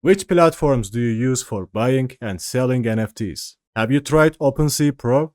Which platforms do you use for buying and selling NFTs? Have you tried Opensea Pro?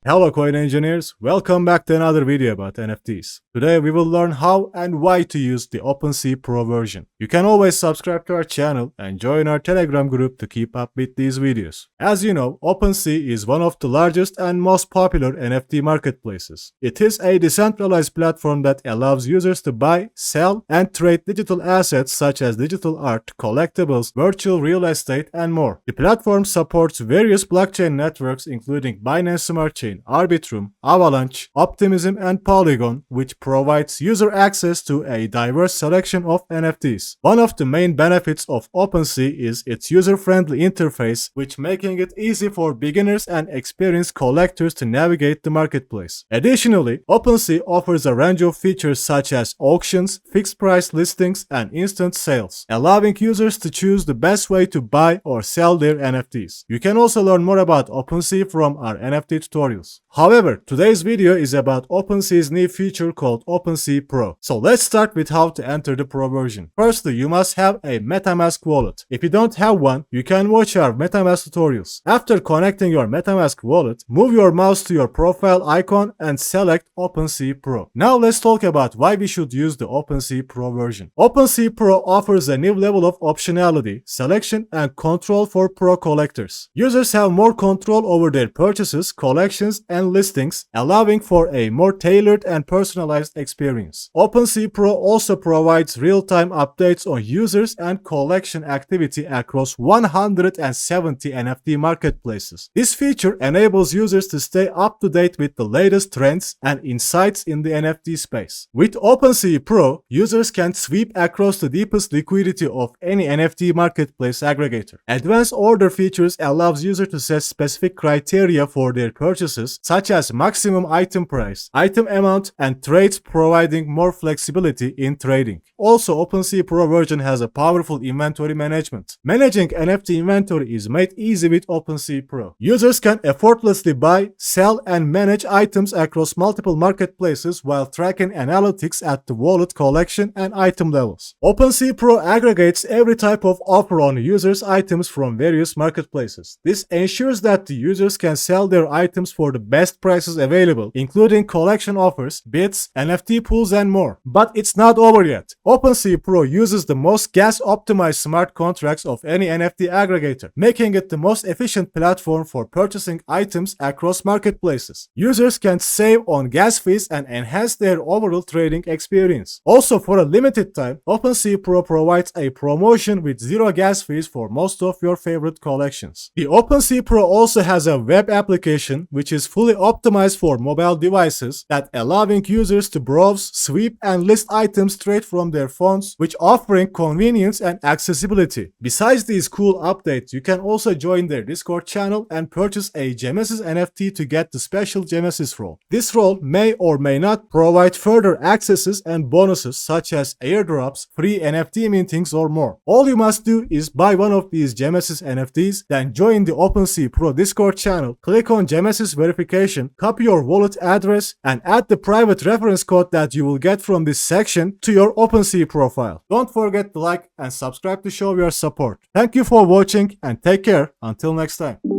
Hello coin engineers, welcome back to another video about NFTs. Today we will learn how and why to use the Opensea Pro version. You can always subscribe to our channel and join our Telegram group to keep up with these videos. As you know, Opensea is one of the largest and most popular NFT marketplaces. It is a decentralized platform that allows users to buy, sell, and trade digital assets such as digital art, collectibles, virtual real estate, and more. The platform supports various blockchain networks including Binance Smart Chain, Arbitrum, Avalanche, Optimism, and Polygon, which provides user access to a diverse selection of NFTs. One of the main benefits of Opensea is its user-friendly interface, which making it easy for beginners and experienced collectors to navigate the marketplace. Additionally, Opensea offers a range of features such as auctions, fixed-price listings, and instant sales, allowing users to choose the best way to buy or sell their NFTs. You can also learn more about Opensea from our NFT tutorials. However, today's video is about Opensea's new feature called Opensea Pro. So let's start with how to enter the Pro version. Firstly, you must have a Metamask wallet. If you don't have one, you can watch our Metamask tutorials. After connecting your Metamask wallet, move your mouse to your profile icon and select Opensea Pro. Now let's talk about why we should use the Opensea Pro version. Opensea Pro offers a new level of optionality, selection, and control for pro collectors. Users have more control over their purchases, collections, and listings, allowing for a more tailored and personalized experience. Opensea Pro also provides real-time updates on users and collection activity across 170 NFT marketplaces. This feature enables users to stay up to date with the latest trends and insights in the NFT space. With Opensea Pro, users can sweep across the deepest liquidity of any NFT marketplace aggregator. Advanced order features allows users to set specific criteria for their purchases, such as maximum item price, item amount, and trades, providing more flexibility in trading. Also, Opensea Pro version has a powerful inventory management. Managing NFT inventory is made easy with Opensea Pro. Users can effortlessly buy, sell, and manage items across multiple marketplaces while tracking analytics at the wallet, collection, and item levels. Opensea Pro aggregates every type of offer on users' items from various marketplaces. This ensures that the users can sell their items for the best prices available, including collection offers, bids, NFT pools, and more. But it's not over yet. Opensea Pro uses the most gas-optimized smart contracts of any NFT aggregator, making it the most efficient platform for purchasing items across marketplaces. Users can save on gas fees and enhance their overall trading experience. Also, for a limited time, Opensea Pro provides a promotion with zero gas fees for most of your favorite collections. The Opensea Pro also has a web application which is fully optimized for mobile devices, that allowing users to browse, sweep, and list items straight from their phones, which offering convenience and accessibility. Besides these cool updates, you can also join their Discord channel and purchase a gemesis NFT to get the special gemesis role. This role may or may not provide further accesses and bonuses such as airdrops, free NFT mintings, or more. All you must do is buy one of these gemesis NFTs, then join the Opensea Pro Discord channel, click on gemesis verification, copy your wallet address, and add the private reference code that you will get from this section to your Opensea profile. Don't forget to like and subscribe to show your support. Thank you for watching and take care until next time.